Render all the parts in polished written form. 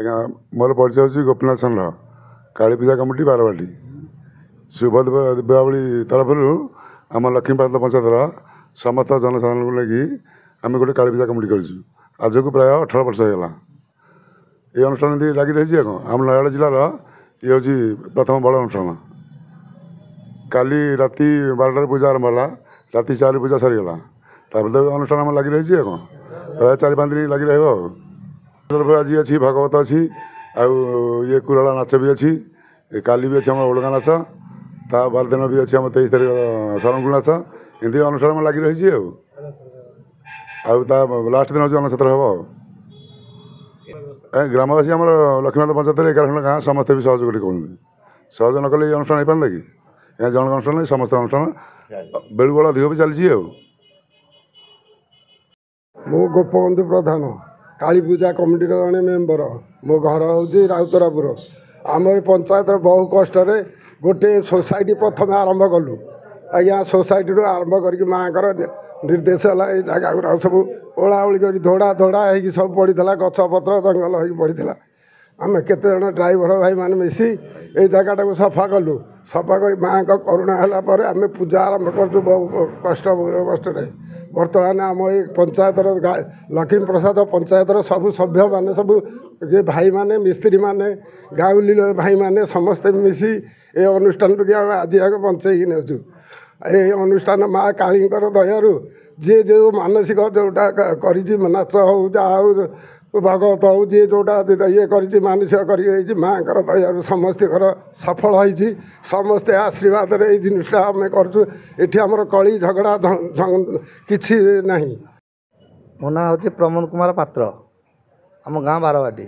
आज्ञा मोर परिचय हूँ गोपीनाथ षण्ढ कालीपूजा कमिटी बारवाटी शुभ दीपावली तरफ आम लक्ष्मीपाद पंचायतर समस्त जनसाधारण को लेकिन आम गोटे कालीपूजा कमिटी कर आज को प्राय 18 वर्ष होगा ये अनुष्ठान लगी रही आम नयागढ़ जिलार ये हूँ प्रथम बड़ अनुष्ठान काली राति 12 पूजा आरंभ है राति 4 पूजा सरीगला अनुष्ठान आम लगी रही प्राय 4-5 दिन लगी रहा आज अच्छी भागवत अच्छी ये कुराला नाच भी अच्छी काली भी अच्छी ओडगा नाच ता 12 दिन भी अच्छी 23 तारीख सरंगुल नाच एमती अनुष्ठान में लगी रही लास्ट दिन हूँ अनक्षत्र हम ग्रामवासी आम लक्ष्मीनाथ पंचायत 11 खंड गाँ समस्ते भी सहयोग कहते सहयोग न कले अनुष्ठान हो पारता कि जन अनुष्ठान नहीं समस्त अनुष्ठान बेलुगड़ अधिक भी चलती मो गोपबंधु प्रधान कालीपूजा कमिटी जड़े मेम्बर मो घर हूँ राउतरापुर आम ये पंचायत बहु कष्ट गोटे सोसाइटी प्रथम आरंभ कलु आज्ञा सोसाइटी आरंभ करके माँ निर्देश है जगह गुरा सब ओलाओली कर धोड़ा धोड़ा हो सब पड़ा गछपत्र जंगल हो पड़ा आम केत ड्राइवर भाई मैंने मिसी ये जगह को सफा कलु सफा कर माँ का करुणा है आम पूजा आरंभ कर बहु कष्ट बर्तमान आम ये पंचायतर लक्ष्मी प्रसाद पंचायतर सब सभ्य माने सब ये भाई माने मिस्त्री माने गाँवली भाई माने समस्ते मिसी ये अनुष्ठान को आज आगे बंचेक नेचु ये अनुष्ठान माँ कालीकर दयारू जी जो मानसिक जोटा कर नाच हो जहाँ हो भगवत हो जी जोटा ये कर मानसिक कर माँ दयारू समस्त सफल होती समस्ते आशीर्वाद ये जिनसा आम कर कली झगड़ा किसी ना। मो ना हूँ प्रमोद कुमार पात्र आम गाँ बारवाटी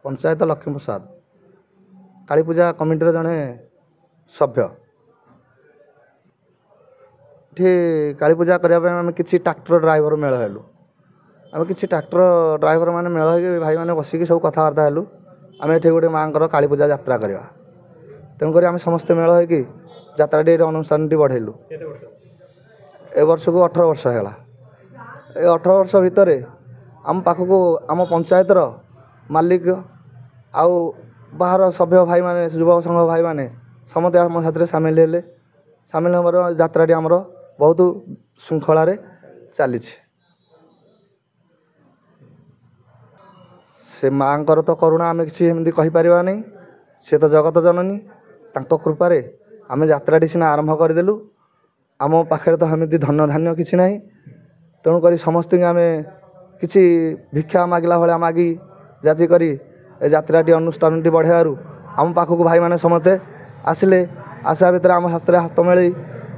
पंचायत लक्ष्मी प्रसाद कालीपूजा कमिटी जड़े सभ्य ये कालीपूजा करने आम कि ट्रैक्टर ड्राइवर मेल हेलु आम कि ट्रैक्टर ड्राइवर मैंने मेल हो भाई मैंने बसिक सब कथबार्ता हेलु आम ये गोटे माँ कालीपूजा यात्रा करवा तेणुक आम समस्ते मेल हो यात्राटी अनुष्ठान बढ़ेलु ए वर्ष को 18 वर्ष है ये 18 वर्ष भितर आम पाखक आम पंचायतर मालिक आउ बाहर सभ्य भाई माने युवक संघ भाई माने समस्त आम साथ सामिल हेले सामिल होवर यात्राटी आमर बहुत श्रृंखलार चली से माँ तो करुणा आम कि कहीपर नहीं से तो जगत जननी तांको कृपारे आम यात्राटी सीना आरंभ करदेलु आम पाखे तो हमें धन धान्य किसी ना तेणुक समस्त आम कि भिक्षा मागिला भाया मागी जाची करी यात्राटी अनुष्ठान बढ़ेबार आम पाखक भाई मैंने समस्ते आसिले आशा भितर आम हाथ हाथ मिले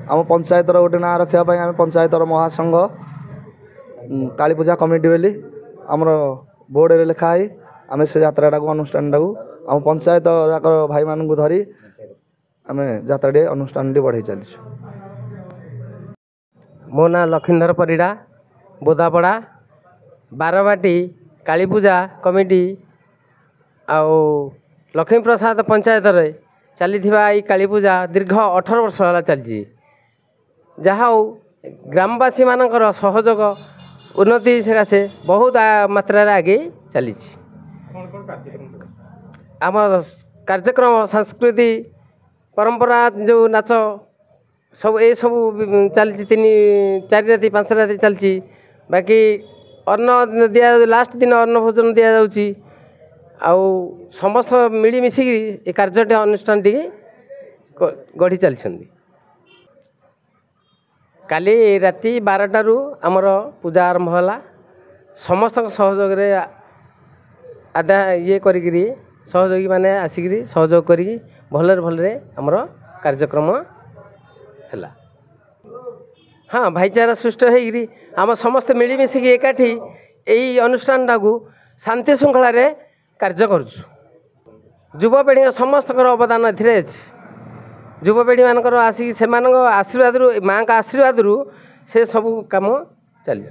आम पंचायतर गोटे ना रखापी आम पंचायतर महासंघ कालीपूजा कमिटी बोली आमर बोर्ड रे लिखाई आम से यात्रा को अनुष्ठान आम पंचायत जाक भाई मान धरी आम यात्राटी अनुष्ठान बढ़े चलीचु। मो ना लखीधर परिड़ा बोदापड़ा बारवाटी कालीपूजा कमिटी आउ लक्ष्मी प्रसाद पंचायत चली कालीपूजा दीर्घ 18 वर्ष है चली जहाँ ग्रामवासी मानकर सहयोग उन्नति सकाशे बहुत मात्रा आगे चली आम कार्यक्रम संस्कृति परंपरा जो नाच सब ये सब चली 3-4 राति 5 राति चलती बाकी अन्न दिया लास्ट दिन अन्न भोजन दि जाऊँगी आउ समस्त मिलमिशि ये कार्यटे अनुष्ठान टी गढ़ी चलती काली राति 12टारू आमर पूजा आरंभ है समस्त सहयोग आदाय ये करी सहयोगी मैंने आसिक सहयोग करी भलरे भलरे आमर कार्यक्रम है। हाँ भाईचारा सृष्टि होगी आम समस्त मिलमिशि एकाठी यही अनुष्ठान टाकू शांति श्रृंखला कार्य करुचु युवपीढ़ी समस्त अवदान ए युवपीढ़ी मानकर आसिक से आशीर्वाद माँ का आशीर्वाद से सब कम चली।